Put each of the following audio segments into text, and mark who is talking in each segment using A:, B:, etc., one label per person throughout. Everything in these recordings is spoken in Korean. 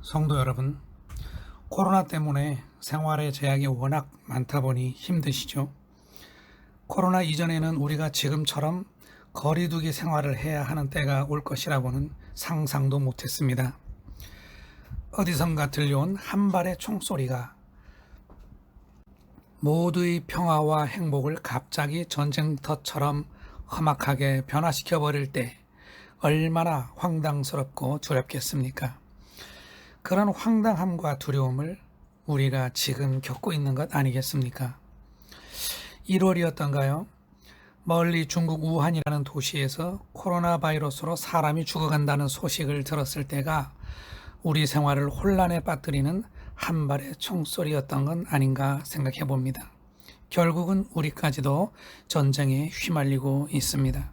A: 성도 여러분, 코로나 때문에 생활의 제약이 워낙 많다 보니 힘드시죠? 코로나 이전에는 우리가 지금처럼 거리두기 생활을 해야 하는 때가 올 것이라고는 상상도 못했습니다. 어디선가 들려온 한 발의 총소리가 모두의 평화와 행복을 갑자기 전쟁터처럼 험악하게 변화시켜 버릴 때 얼마나 황당스럽고 두렵겠습니까? 그런 황당함과 두려움을 우리가 지금 겪고 있는 것 아니겠습니까? 1월이었던가요? 멀리 중국 우한이라는 도시에서 코로나 바이러스로 사람이 죽어간다는 소식을 들었을 때가 우리 생활을 혼란에 빠뜨리는 한 발의 총소리였던 건 아닌가 생각해 봅니다. 결국은 우리까지도 전쟁에 휘말리고 있습니다.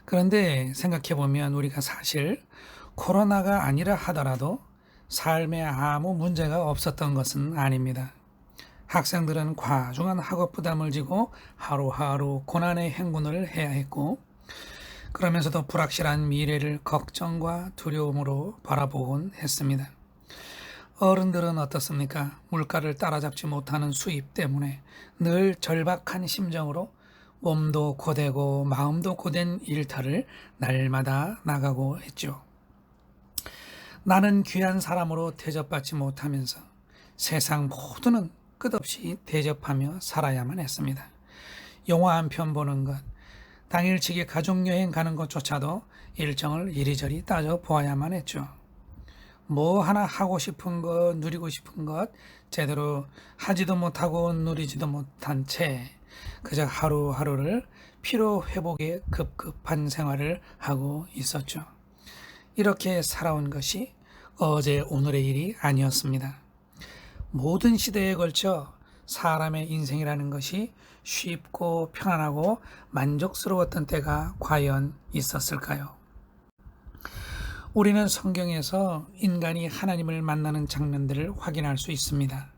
A: 그런데 생각해 보면 우리가 사실 코로나가 아니라 하더라도 삶에 아무 문제가 없었던 것은 아닙니다. 학생들은 과중한 학업 부담을 지고 하루하루 고난의 행군을 해야 했고, 그러면서도 불확실한 미래를 걱정과 두려움으로 바라보곤 했습니다. 어른들은 어떻습니까? 물가를 따라잡지 못하는 수입 때문에 늘 절박한 심정으로 몸도 고되고 마음도 고된 일터를 날마다 나가고 했죠. 나는 귀한 사람으로 대접받지 못하면서 세상 모두는 끝없이 대접하며 살아야만 했습니다. 영화 한 편 보는 것, 당일치기 가족여행 가는 것조차도 일정을 이리저리 따져 보아야만 했죠. 뭐 하나 하고 싶은 것, 누리고 싶은 것 제대로 하지도 못하고 누리지도 못한 채 그저 하루하루를 피로 회복에 급급한 생활을 하고 있었죠. 이렇게 살아온 것이 어제 오늘의 일이 아니었습니다. 모든 시대에 걸쳐 사람의 인생이라는 것이 쉽고 편안하고 만족스러웠던 때가 과연 있었을까요? 우리는 성경에서 인간이 하나님을 만나는 장면들을 확인할 수 있습니다.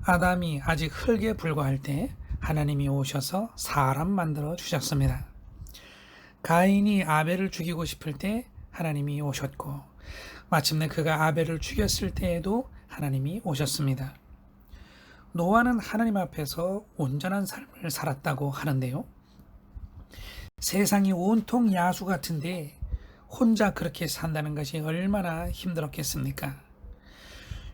A: 아담이 아직 흙에 불과할 때 하나님이 오셔서 사람 만들어 주셨습니다. 가인이 아벨을 죽이고 싶을 때 하나님이 오셨고, 마침내 그가 아벨을 죽였을 때에도 하나님이 오셨습니다. 노아는 하나님 앞에서 온전한 삶을 살았다고 하는데요. 세상이 온통 야수 같은데 혼자 그렇게 산다는 것이 얼마나 힘들었겠습니까?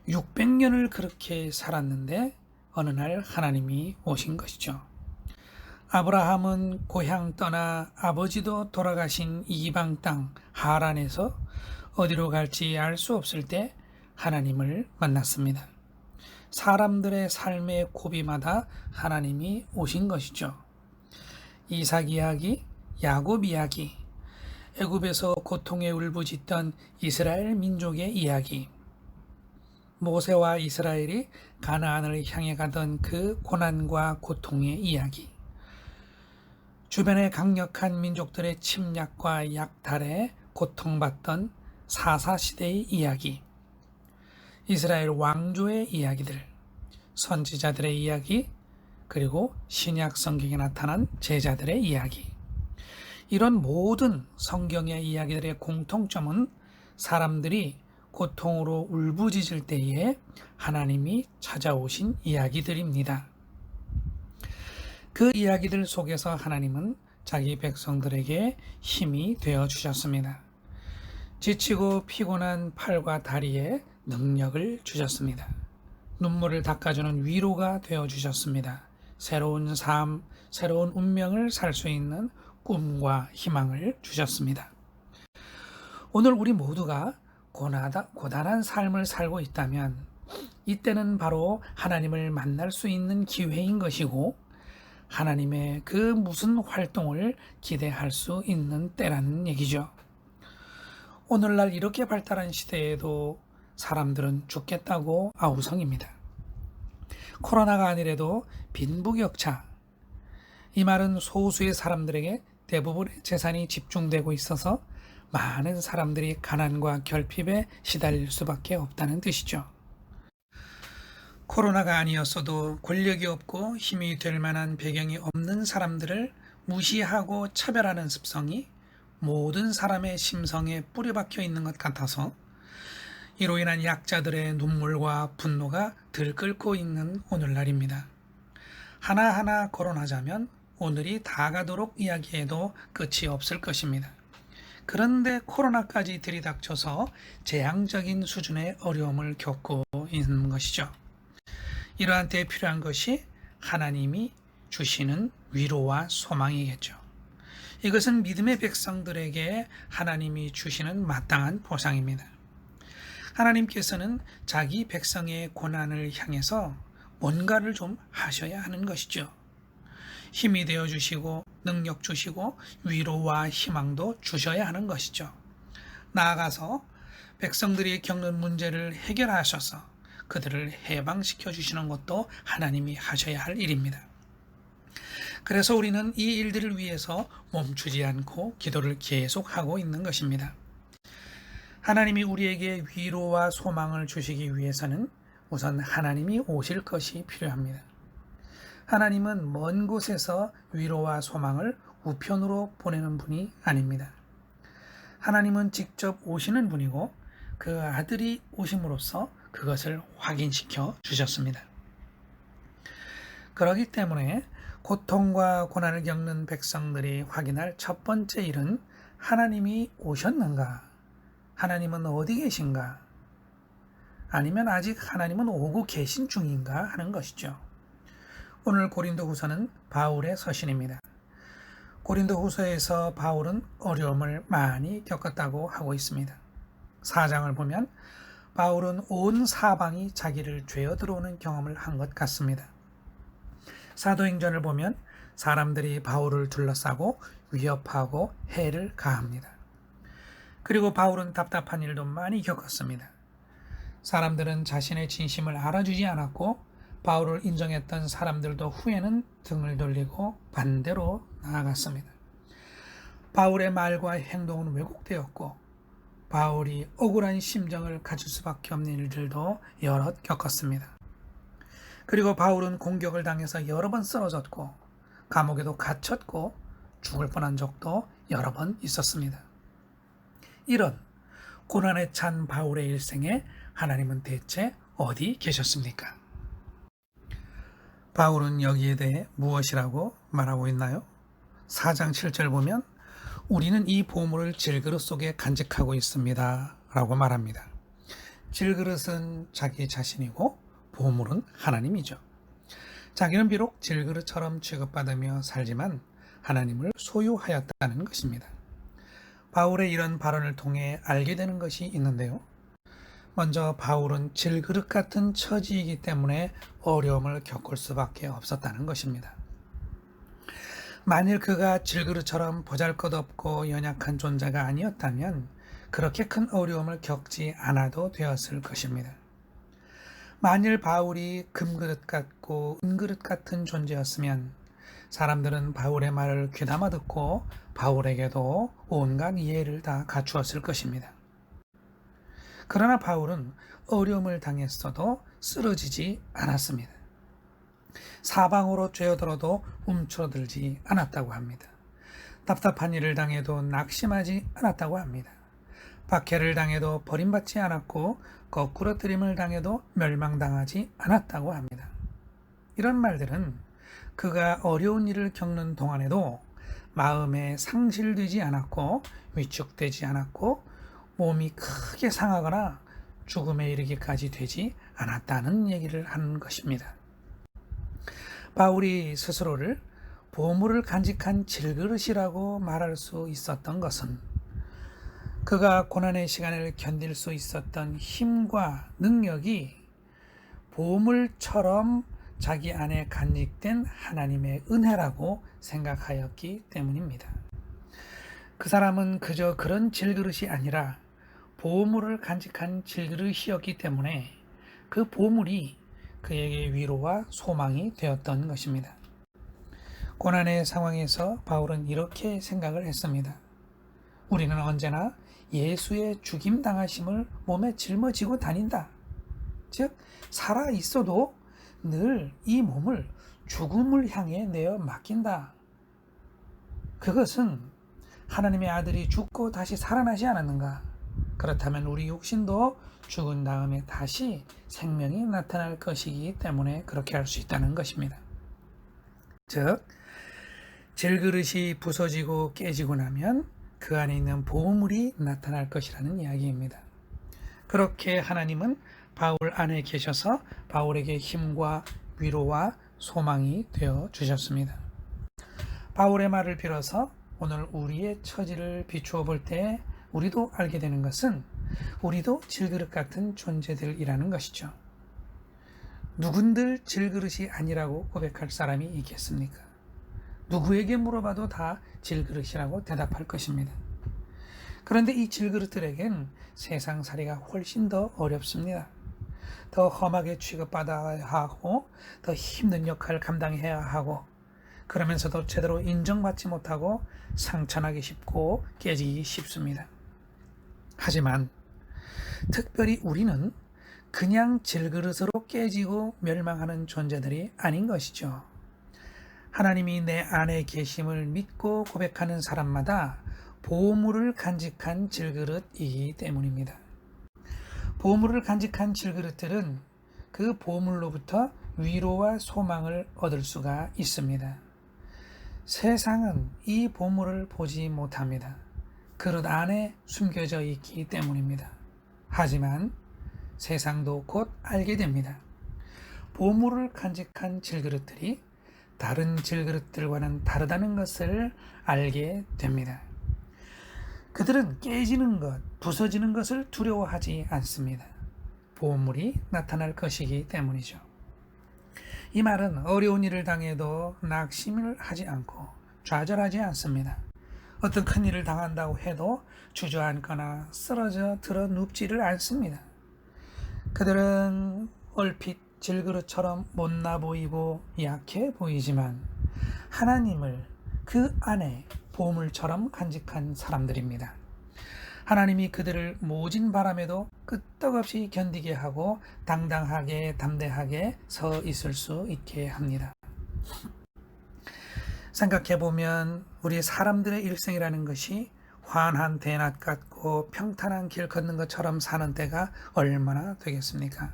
A: 600년을 그렇게 살았는데 어느 날 하나님이 오신 것이죠. 아브라함은 고향 떠나 아버지도 돌아가신 이방 땅 하란에서 어디로 갈지 알 수 없을 때 하나님을 만났습니다. 사람들의 삶의 고비마다 하나님이 오신 것이죠. 이삭 이야기, 야곱 이야기, 애굽에서 고통에 울부짖던 이스라엘 민족의 이야기, 모세와 이스라엘이 가나안을 향해 가던 그 고난과 고통의 이야기, 주변의 강력한 민족들의 침략과 약탈에 고통받던 사사시대의 이야기, 이스라엘 왕조의 이야기들, 선지자들의 이야기, 그리고 신약 성경에 나타난 제자들의 이야기. 이런 모든 성경의 이야기들의 공통점은 사람들이 고통으로 울부짖을 때에 하나님이 찾아오신 이야기들입니다. 그 이야기들 속에서 하나님은 자기 백성들에게 힘이 되어 주셨습니다. 지치고 피곤한 팔과 다리에 능력을 주셨습니다. 눈물을 닦아주는 위로가 되어 주셨습니다. 새로운 삶, 새로운 운명을 살 수 있는 꿈과 희망을 주셨습니다. 오늘 우리 모두가 고단한 삶을 살고 있다면 이때는 바로 하나님을 만날 수 있는 기회인 것이고, 하나님의 그 무슨 활동을 기대할 수 있는 때라는 얘기죠. 오늘날 이렇게 발달한 시대에도 사람들은 죽겠다고 아우성입니다. 코로나가 아니래도 빈부격차, 이 말은 소수의 사람들에게 대부분의 재산이 집중되고 있어서 많은 사람들이 가난과 결핍에 시달릴 수밖에 없다는 뜻이죠. 코로나가 아니었어도 권력이 없고 힘이 될 만한 배경이 없는 사람들을 무시하고 차별하는 습성이 모든 사람의 심성에 뿌리박혀 있는 것 같아서 이로 인한 약자들의 눈물과 분노가 들끓고 있는 오늘날입니다. 하나하나 거론하자면 오늘이 다 가도록 이야기해도 끝이 없을 것입니다. 그런데 코로나까지 들이닥쳐서 재앙적인 수준의 어려움을 겪고 있는 것이죠. 이러한 때 필요한 것이 하나님이 주시는 위로와 소망이겠죠. 이것은 믿음의 백성들에게 하나님이 주시는 마땅한 보상입니다. 하나님께서는 자기 백성의 고난을 향해서 뭔가를 좀 하셔야 하는 것이죠. 힘이 되어 주시고 능력 주시고 위로와 희망도 주셔야 하는 것이죠. 나아가서 백성들이 겪는 문제를 해결하셔서 그들을 해방시켜 주시는 것도 하나님이 하셔야 할 일입니다. 그래서 우리는 이 일들을 위해서 멈추지 않고 기도를 계속하고 있는 것입니다. 하나님이 우리에게 위로와 소망을 주시기 위해서는 우선 하나님이 오실 것이 필요합니다. 하나님은 먼 곳에서 위로와 소망을 우편으로 보내는 분이 아닙니다. 하나님은 직접 오시는 분이고 그 아들이 오심으로써 그것을 확인시켜 주셨습니다. 그렇기 때문에 고통과 고난을 겪는 백성들이 확인할 첫 번째 일은 하나님이 오셨는가? 하나님은 어디 계신가? 아니면 아직 하나님은 오고 계신 중인가 하는 것이죠. 오늘 고린도후서는 바울의 서신입니다. 고린도후서에서 바울은 어려움을 많이 겪었다고 하고 있습니다. 4장을 보면 바울은 온 사방이 자기를 죄어 들어오는 경험을 한 것 같습니다. 사도행전을 보면 사람들이 바울을 둘러싸고 위협하고 해를 가합니다. 그리고 바울은 답답한 일도 많이 겪었습니다. 사람들은 자신의 진심을 알아주지 않았고 바울을 인정했던 사람들도 후에는 등을 돌리고 반대로 나아갔습니다. 바울의 말과 행동은 왜곡되었고 바울이 억울한 심정을 가질 수밖에 없는 일들도 여럿 겪었습니다. 그리고 바울은 공격을 당해서 여러 번 쓰러졌고 감옥에도 갇혔고 죽을 뻔한 적도 여러 번 있었습니다. 이런 고난에 찬 바울의 일생에 하나님은 대체 어디 계셨습니까? 바울은 여기에 대해 무엇이라고 말하고 있나요? 4장 7절 보면 우리는 이 보물을 질그릇 속에 간직하고 있습니다 라고 말합니다. 질그릇은 자기 자신이고 보물은 하나님이죠. 자기는 비록 질그릇처럼 취급받으며 살지만 하나님을 소유하였다는 것입니다. 바울의 이런 발언을 통해 알게 되는 것이 있는데요. 먼저 바울은 질그릇 같은 처지이기 때문에 어려움을 겪을 수밖에 없었다는 것입니다. 만일 그가 질그릇처럼 보잘것없고 연약한 존재가 아니었다면 그렇게 큰 어려움을 겪지 않아도 되었을 것입니다. 만일 바울이 금그릇 같고 은그릇 같은 존재였으면 사람들은 바울의 말을 귀담아 듣고 바울에게도 온갖 이해를 다 갖추었을 것입니다. 그러나 바울은 어려움을 당했어도 쓰러지지 않았습니다. 사방으로 죄어들어도 움츠러들지 않았다고 합니다. 답답한 일을 당해도 낙심하지 않았다고 합니다. 박해를 당해도 버림받지 않았고 거꾸러뜨림을 당해도 멸망당하지 않았다고 합니다. 이런 말들은 그가 어려운 일을 겪는 동안에도 마음에 상실되지 않았고 위축되지 않았고 몸이 크게 상하거나 죽음에 이르기까지 되지 않았다는 얘기를 하는 것입니다. 바울이 스스로를 보물을 간직한 질그릇이라고 말할 수 있었던 것은 그가 고난의 시간을 견딜 수 있었던 힘과 능력이 보물처럼 자기 안에 간직된 하나님의 은혜라고 생각하였기 때문입니다. 그 사람은 그저 그런 질그릇이 아니라 보물을 간직한 질그릇이었기 때문에 그 보물이 그에게 위로와 소망이 되었던 것입니다. 고난의 상황에서 바울은 이렇게 생각을 했습니다. 우리는 언제나 예수의 죽임 당하심을 몸에 짊어지고 다닌다. 즉 살아 있어도 늘 이 몸을 죽음을 향해 내어 맡긴다. 그것은 하나님의 아들이 죽고 다시 살아나지 않았는가? 그렇다면 우리 육신도 죽은 다음에 다시 생명이 나타날 것이기 때문에 그렇게 할 수 있다는 것입니다. 즉, 질그릇이 부서지고 깨지고 나면 그 안에 있는 보물이 나타날 것이라는 이야기입니다. 그렇게 하나님은 바울 안에 계셔서 바울에게 힘과 위로와 소망이 되어 주셨습니다. 바울의 말을 빌어서 오늘 우리의 처지를 비추어 볼 때 우리도 알게 되는 것은 우리도 질그릇 같은 존재들이라는 것이죠. 누군들 질그릇이 아니라고 고백할 사람이 있겠습니까? 누구에게 물어봐도 다 질그릇이라고 대답할 것입니다. 그런데 이 질그릇들에겐 세상살이가 훨씬 더 어렵습니다. 더 험하게 취급받아야 하고 더 힘든 역할을 감당해야 하고 그러면서도 제대로 인정받지 못하고 상처나기 쉽고 깨지기 쉽습니다. 하지만 특별히 우리는 그냥 질그릇으로 깨지고 멸망하는 존재들이 아닌 것이죠. 하나님이 내 안에 계심을 믿고 고백하는 사람마다 보물을 간직한 질그릇이기 때문입니다. 보물을 간직한 질그릇들은 그 보물로부터 위로와 소망을 얻을 수가 있습니다. 세상은 이 보물을 보지 못합니다. 그릇 안에 숨겨져 있기 때문입니다. 하지만 세상도 곧 알게 됩니다. 보물을 간직한 질그릇들이 다른 질그릇들과는 다르다는 것을 알게 됩니다. 그들은 깨지는 것, 부서지는 것을 두려워하지 않습니다. 보물이 나타날 것이기 때문이죠. 이 말은 어려운 일을 당해도 낙심을 하지 않고 좌절하지 않습니다. 어떤 큰 일을 당한다고 해도 주저앉거나 쓰러져 들어 눕지를 않습니다. 그들은 얼핏 질그릇처럼 못나 보이고 약해 보이지만 하나님을 그 안에 보물처럼 간직한 사람들입니다. 하나님이 그들을 모진 바람에도 끄떡없이 견디게 하고 당당하게 담대하게 서 있을 수 있게 합니다. 생각해보면 우리 사람들의 일생이라는 것이 환한 대낮 같고 평탄한 길 걷는 것처럼 사는 때가 얼마나 되겠습니까?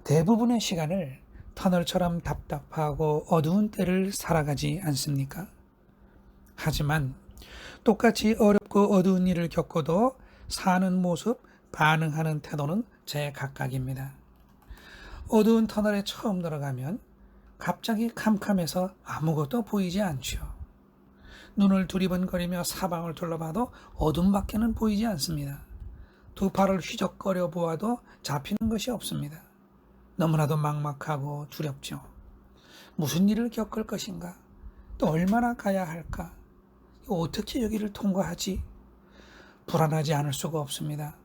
A: 대부분의 시간을 터널처럼 답답하고 어두운 때를 살아가지 않습니까? 하지만 똑같이 어렵고 어두운 일을 겪어도 사는 모습, 반응하는 태도는 제각각입니다. 어두운 터널에 처음 들어가면 갑자기 캄캄해서 아무것도 보이지 않죠. 눈을 두리번거리며 사방을 둘러봐도 어둠밖에는 보이지 않습니다. 두 팔을 휘적거려 보아도 잡히는 것이 없습니다. 너무나도 막막하고 두렵죠. 무슨 일을 겪을 것인가? 또 얼마나 가야 할까? 어떻게 여기를 통과하지? 불안하지 않을 수가 없습니다.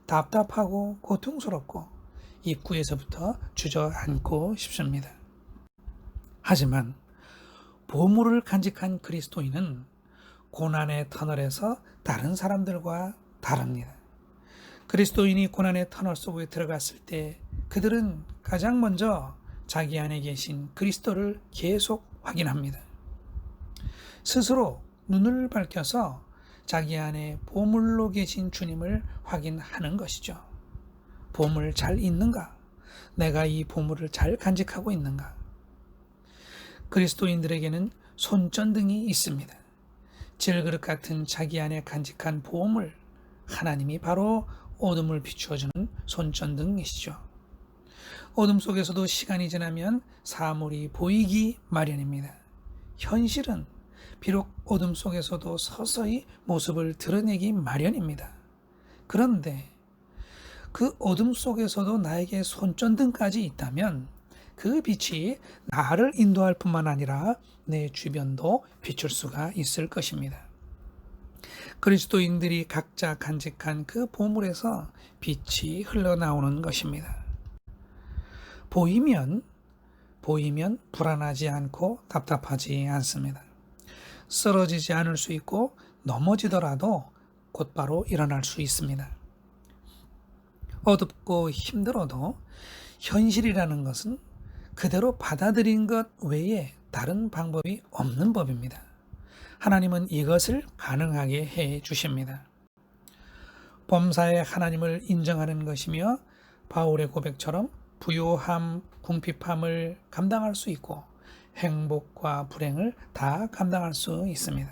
A: 답답하고 고통스럽고 입구에서부터 주저앉고 싶습니다. 하지만 보물을 간직한 그리스도인은 고난의 터널에서 다른 사람들과 다릅니다. 그리스도인이 고난의 터널 속에 들어갔을 때 그들은 가장 먼저 자기 안에 계신 그리스도를 계속 확인합니다. 스스로 눈을 밝혀서 자기 안에 보물로 계신 주님을 확인하는 것이죠. 보물 잘 있는가? 내가 이 보물을 잘 간직하고 있는가? 그리스도인들에게는 손전등이 있습니다. 질그릇 같은 자기 안에 간직한 보물, 하나님이 바로 어둠을 비추어주는 손전등이시죠. 어둠 속에서도 시간이 지나면 사물이 보이기 마련입니다. 현실은 비록 어둠 속에서도 서서히 모습을 드러내기 마련입니다. 그런데 그 어둠 속에서도 나에게 손전등까지 있다면 그 빛이 나를 인도할 뿐만 아니라 내 주변도 비출 수가 있을 것입니다. 그리스도인들이 각자 간직한 그 보물에서 빛이 흘러나오는 것입니다. 보이면 불안하지 않고 답답하지 않습니다. 쓰러지지 않을 수 있고 넘어지더라도 곧바로 일어날 수 있습니다. 어둡고 힘들어도 현실이라는 것은 그대로 받아들인 것 외에 다른 방법이 없는 법입니다. 하나님은 이것을 가능하게 해 주십니다. 범사에 하나님을 인정하는 것이며 바울의 고백처럼 부요함, 궁핍함을 감당할 수 있고 행복과 불행을 다 감당할 수 있습니다.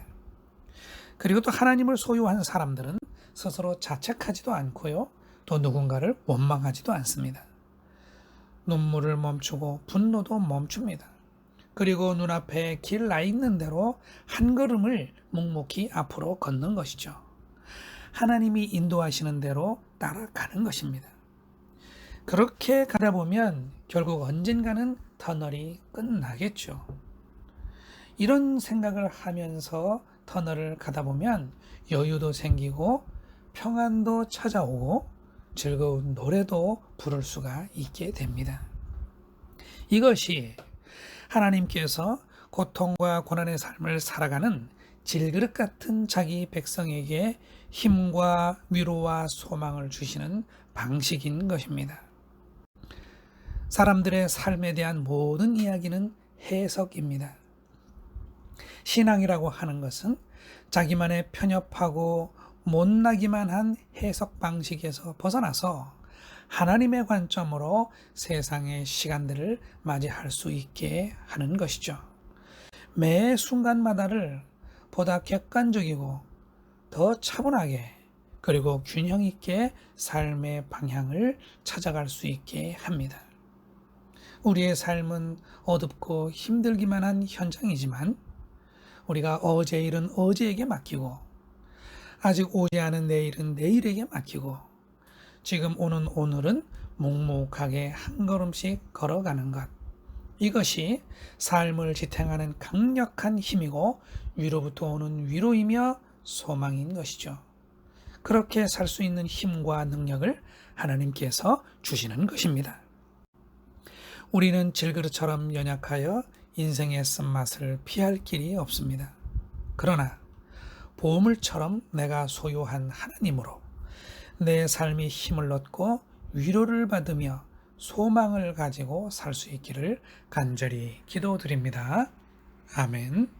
A: 그리고 또 하나님을 소유한 사람들은 스스로 자책하지도 않고요. 또 누군가를 원망하지도 않습니다. 눈물을 멈추고 분노도 멈춥니다. 그리고 눈앞에 길 나 있는 대로 한 걸음을 묵묵히 앞으로 걷는 것이죠. 하나님이 인도하시는 대로 따라가는 것입니다. 그렇게 가다 보면 결국 언젠가는 터널이 끝나겠죠. 이런 생각을 하면서 터널을 가다 보면 여유도 생기고 평안도 찾아오고 즐거운 노래도 부를 수가 있게 됩니다. 이것이 하나님께서 고통과 고난의 삶을 살아가는 질그릇 같은 자기 백성에게 힘과 위로와 소망을 주시는 방식인 것입니다. 사람들의 삶에 대한 모든 이야기는 해석입니다. 신앙이라고 하는 것은 자기만의 편협하고 못나기만 한 해석 방식에서 벗어나서 하나님의 관점으로 세상의 시간들을 맞이할 수 있게 하는 것이죠. 매 순간마다를 보다 객관적이고 더 차분하게 그리고 균형 있게 삶의 방향을 찾아갈 수 있게 합니다. 우리의 삶은 어둡고 힘들기만 한 현장이지만 우리가 어제 일은 어제에게 맡기고 아직 오지 않은 내일은 내일에게 맡기고 지금 오는 오늘은 묵묵하게 한 걸음씩 걸어가는 것. 이것이 삶을 지탱하는 강력한 힘이고 위로부터 오는 위로이며 소망인 것이죠. 그렇게 살 수 있는 힘과 능력을 하나님께서 주시는 것입니다. 우리는 질그릇처럼 연약하여 인생의 쓴맛을 피할 길이 없습니다. 그러나 보물처럼 내가 소유한 하나님으로 내 삶이 힘을 얻고 위로를 받으며 소망을 가지고 살 수 있기를 간절히 기도드립니다. 아멘.